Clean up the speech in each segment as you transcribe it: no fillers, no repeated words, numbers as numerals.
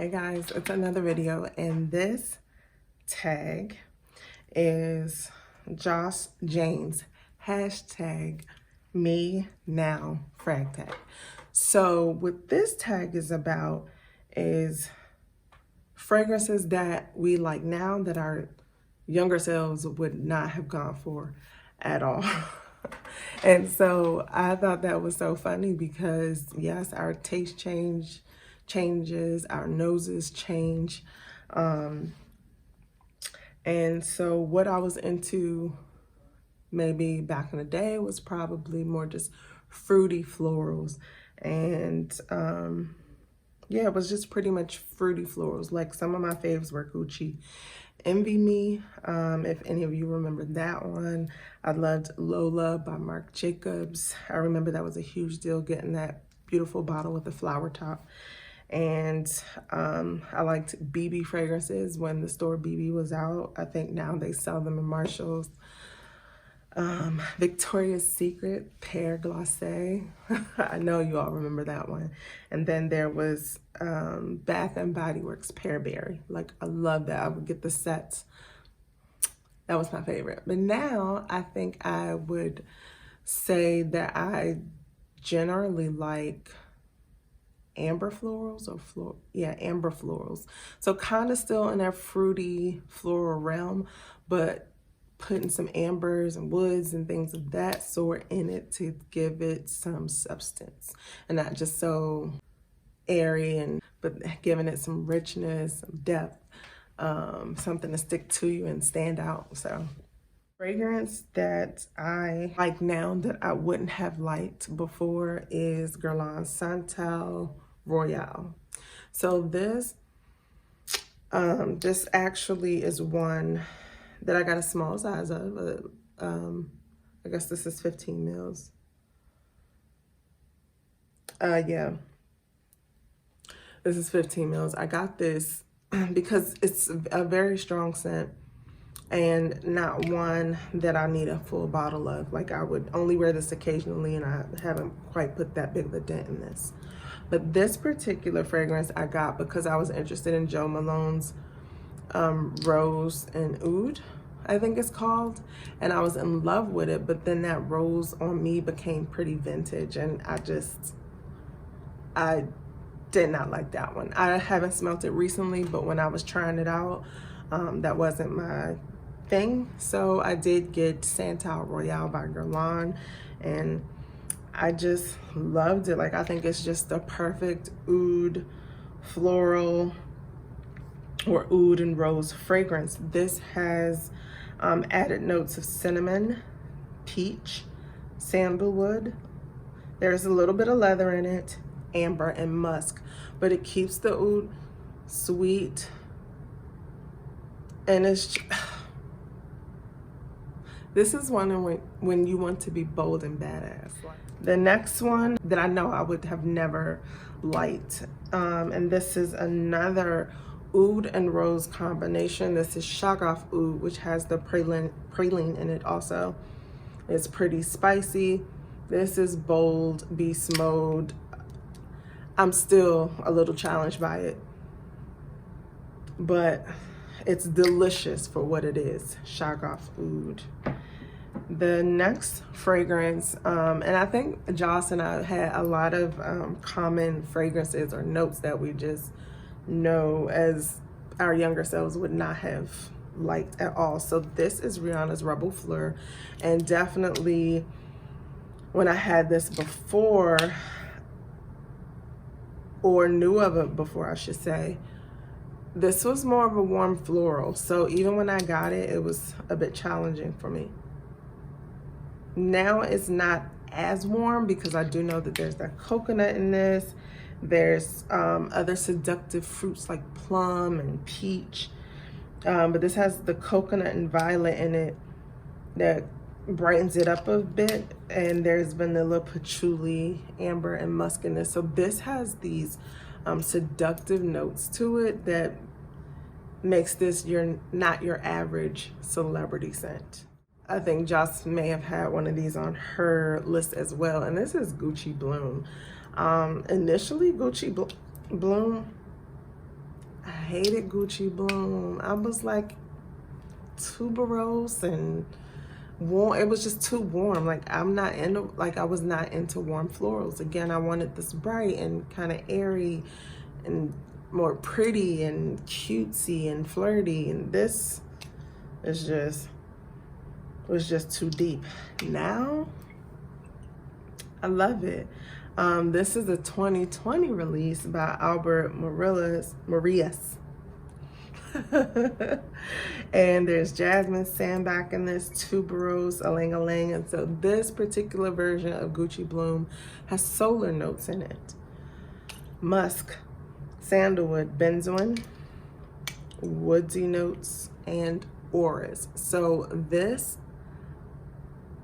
Hey guys, it's another video, and this tag is Josh James hashtag me now frag tag. So what this tag is about is fragrances that we like now that our younger selves would not have gone for at all. And so I thought that was so funny because yes, our taste changes, our noses change. And so what I was into maybe back in the day was probably more just fruity florals. And yeah, it was just pretty much fruity florals. Like some of my faves were Gucci Envy Me, if any of you remember that one. I loved Lola by Marc Jacobs. I remember that was a huge deal, getting that beautiful bottle with the flower top. And I liked BB fragrances when the store BB was out. I think now they sell them in Marshall's. Victoria's Secret Pear Glacé. I know you all remember that one. And then there was Bath and Body Works Pear Berry. Like, I love that. I would get the sets. That was my favorite. But now I think I would say that I generally like amber florals or amber florals. So kind of still in that fruity floral realm, but putting some ambers and woods and things of that sort in it to give it some substance and not just so airy, but giving it some richness, some depth, something to stick to you and stand out. So fragrance that I like now that I wouldn't have liked before is Guerlain Santal Royale. So this actually is one that I got a small size of. I guess this is 15 mils. Yeah, this is 15 mils. I got this because it's a very strong scent and not one that I need a full bottle of. Like, I would only wear this occasionally, and I haven't quite put that big of a dent in this. But this particular fragrance I got because I was interested in Jo Malone's Rose and Oud, I think it's called, and I was in love with it. But then that rose on me became pretty vintage, and I did not like that one. I haven't smelt it recently, but when I was trying it out, that wasn't my thing. So I did get Santal Royale by Guerlain, and I just loved it. Like, I think it's just a perfect oud floral or oud and rose fragrance. This has added notes of cinnamon, peach, sandalwood. There's a little bit of leather in it, amber and musk, but it keeps the oud sweet, and it's this is one when you want to be bold and badass. The next one that I know I would have never liked, and this is another oud and rose combination. This is Shagaf Oud, which has the praline in it also. It's pretty spicy. This is bold, beast mode. I'm still a little challenged by it, but it's delicious for what it is. Shagaf Oud. The next fragrance, and I think Joss and I had a lot of common fragrances or notes that we just know as our younger selves would not have liked at all. So this is Rihanna's Rebel Fleur, and definitely when I had this before, or knew of it before I should say, this was more of a warm floral. So even when I got it, it was a bit challenging for me. Now it's not as warm because I do know that there's that coconut in this. There's other seductive fruits like plum and peach. But this has the coconut and violet in it that brightens it up a bit. And there's vanilla, patchouli, amber, and musk in this. So this has these seductive notes to it that makes this not your average celebrity scent. I think Joss may have had one of these on her list as well. And this is Gucci Bloom. Initially, Gucci Bloom hated Gucci Bloom. I was like tuberose and warm. It was just too warm. Like I'm not into, like I was not into warm florals. Again, I wanted this bright and kind of airy and more pretty and cutesy and flirty, and this is just, was just too deep. Now I love it. This is a 2020 release by Albert Marias. And there's jasmine, sandback in this, tuberose, ylang-ylang. And so this particular version of Gucci Bloom has solar notes in it. Musk, sandalwood, benzoin, woodsy notes, and auras. So this,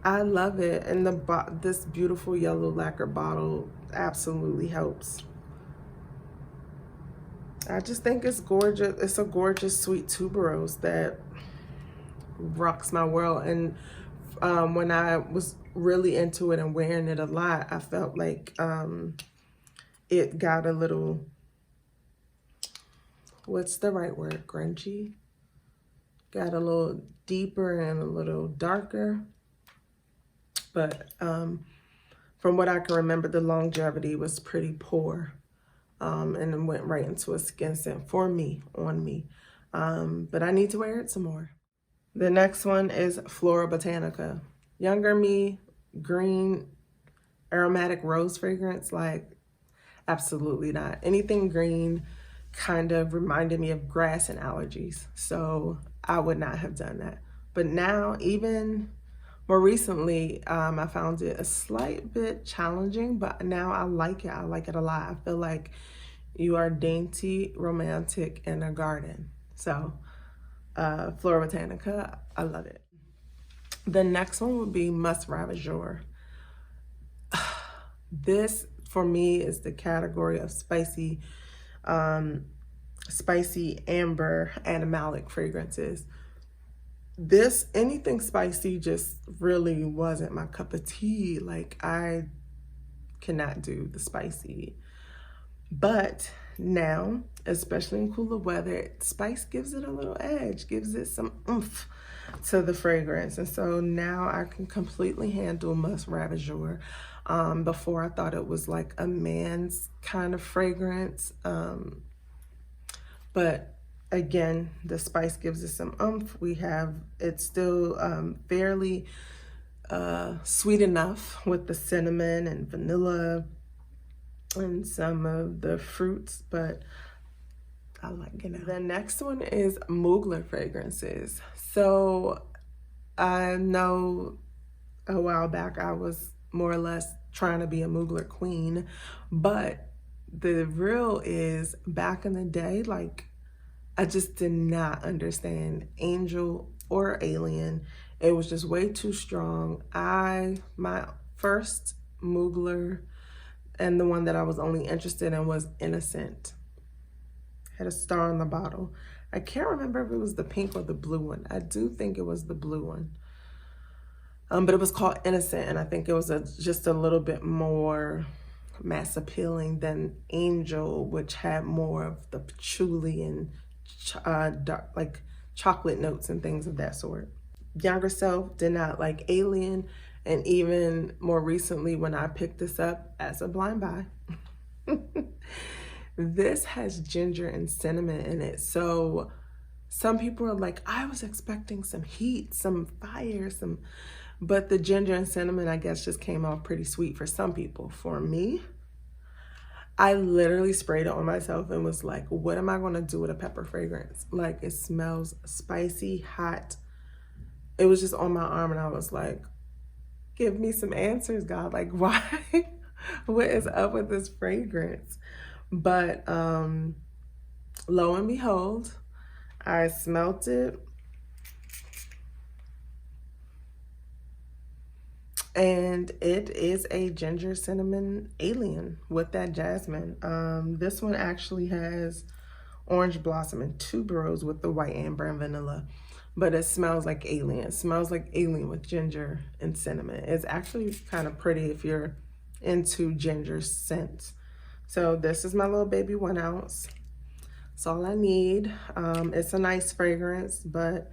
I love it. And this beautiful yellow lacquer bottle absolutely helps. I just think it's gorgeous. It's a gorgeous, sweet tuberose that rocks my world. And when I was really into it and wearing it a lot, I felt like it got a little, what's the right word? Grungy? Got a little deeper and a little darker. But from what I can remember, the longevity was pretty poor. And it went right into a skin scent for me, on me. But I need to wear it some more. The next one is Flora Botanica. Younger me, green, aromatic rose fragrance, like absolutely not. Anything green kind of reminded me of grass and allergies. So I would not have done that. But now, even more recently, I found it a slight bit challenging, but now I like it. I like it a lot. I feel like you are dainty, romantic in a garden. So Flora Botanica, I love it. The next one would be Musk Ravageur. This, for me, is the category of spicy amber animalic fragrances. This, anything spicy just really wasn't my cup of tea. Like I cannot do the spicy. But now, especially in cooler weather, spice gives it a little edge, gives it some oomph to the fragrance. And so now I can completely handle Musk Ravageur. Before I thought it was like a man's kind of fragrance. But again, the spice gives it some oomph. It's still fairly sweet enough with the cinnamon and vanilla and some of the fruits, but I like it. The next one is Mugler fragrances. So I know a while back I was more or less trying to be a Mugler queen, but the real is back in the day, like I just did not understand Angel or Alien. It was just way too strong. My first Mugler and the one that I was only interested in was Innocent. Had a star on the bottle. I can't remember if it was the pink or the blue one. I do think it was the blue one. But it was called Innocent, and I think it was just a little bit more mass appealing than Angel, which had more of the patchouli and dark, like chocolate notes and things of that sort. Younger self did not like Alien, and even more recently when I picked this up as a blind buy. This has ginger and cinnamon in it. So some people are like, I was expecting some heat, some fire, but the ginger and cinnamon, I guess, just came out pretty sweet for some people. For me, I literally sprayed it on myself and was like, what am I gonna do with a pepper fragrance? Like, it smells spicy, hot. It was just on my arm and I was like, give me some answers, God. Like, why? What is up with this fragrance? But lo and behold, I smelt it. And it is a ginger cinnamon Alien with that jasmine. This one actually has orange blossom and tuberose with the white amber and vanilla. But it smells like Alien. It smells like Alien with ginger and cinnamon. It's actually kind of pretty if you're into ginger scents. So this is my little baby 1 ounce. That's all I need. It's a nice fragrance, but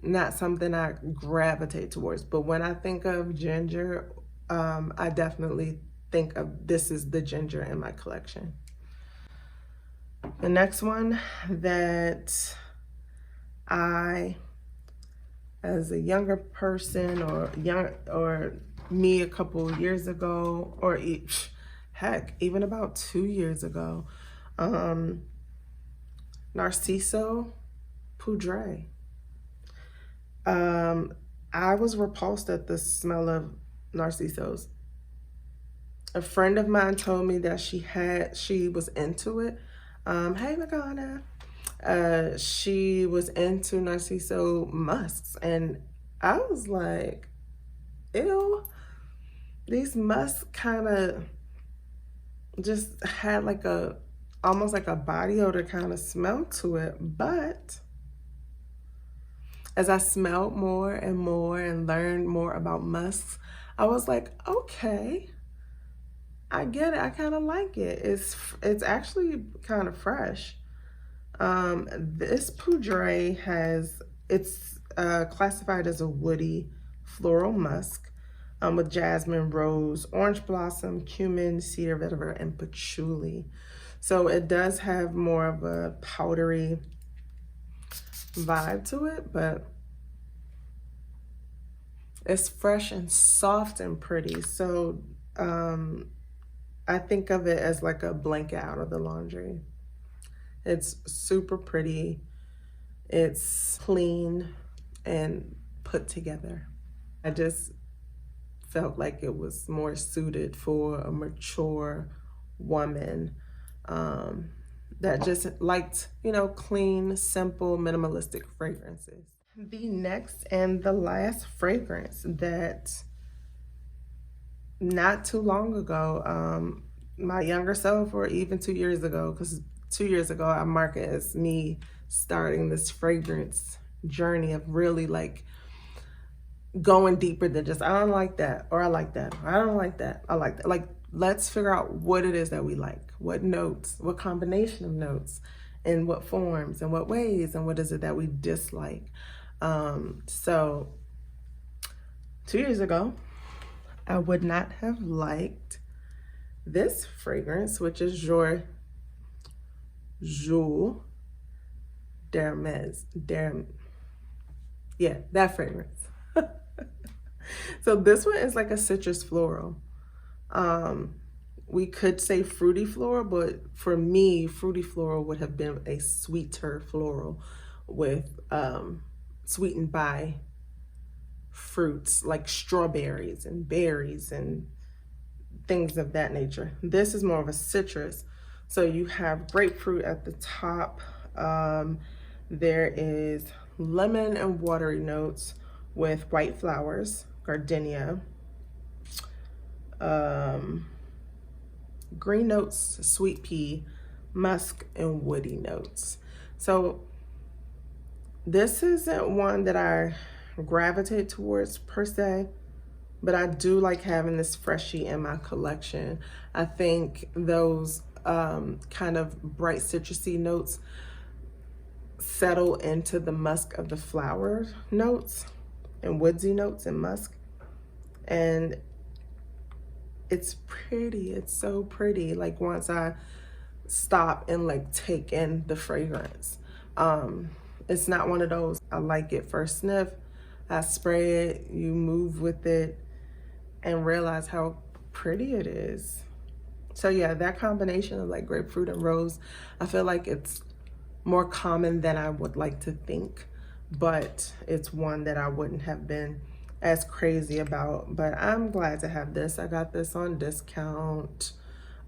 not something I gravitate towards. But when I think of ginger, I definitely think of this is the ginger in my collection. The next one that I, as a younger person, or me a couple years ago, or heck, even about 2 years ago, Narciso Poudre. I was repulsed at the smell of Narcissos. A friend of mine told me that she was into it. Hey, Magana. She was into Narciso musks, and I was like, ew. These musks kind of just had like almost like a body odor kind of smell to it. But as I smelled more and more and learned more about musks, I was like, okay, I get it. I kind of like it. It's actually kind of fresh. This Poudre it's classified as a woody floral musk with jasmine, rose, orange blossom, cumin, cedar, vetiver, and patchouli. So it does have more of a powdery vibe to it, but it's fresh and soft and pretty. So I think of it as like a blanket out of the laundry. It's super pretty. It's clean and put together. I just felt like it was more suited for a mature woman that just liked, clean, simple, minimalistic fragrances. The next and the last fragrance that not too long ago, my younger self, or even 2 years ago, because 2 years ago I mark it as me starting this fragrance journey of really like going deeper than just, I don't like that, or I like that, or I don't like that, I like that. Like, let's figure out what it is that we like, what notes, what combination of notes, in what forms, and what ways, and what is it that we dislike. So 2 years ago, I would not have liked this fragrance, which is Jour d'Hermès. Yeah, that fragrance. So this one is like a citrus floral. We could say fruity floral, but for me, fruity floral would have been a sweeter floral with sweetened by fruits like strawberries and berries and things of that nature. This is more of a citrus. So you have grapefruit at the top. There is lemon and watery notes with white flowers, gardenia, green notes, sweet pea, musk, and woody notes. So this isn't one that I gravitate towards per se, but I do like having this freshie in my collection. I think those kind of bright citrusy notes settle into the musk of the flower notes and woodsy notes and musk. And it's pretty, it's so pretty. Like once I stop and like take in the fragrance. It's not one of those, I like it first sniff, I spray it, you move with it and realize how pretty it is. So yeah, that combination of like grapefruit and rose, I feel like it's more common than I would like to think, but it's one that I wouldn't have been as crazy about. But I'm glad to have this. I got this on discount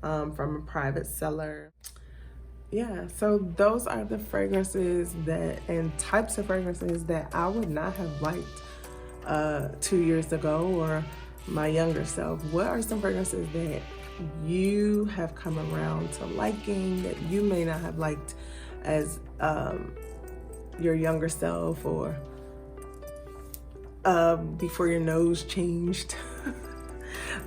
from a private seller. Yeah, so those are the fragrances and types of fragrances that I would not have liked 2 years ago, or my younger self. What are some fragrances that you have come around to liking that you may not have liked as your younger self, or before your nose changed?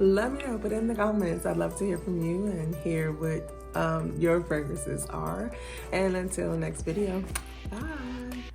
Let me know, put it in the comments. I'd love to hear from you and hear what your fragrances are. And until next video, bye.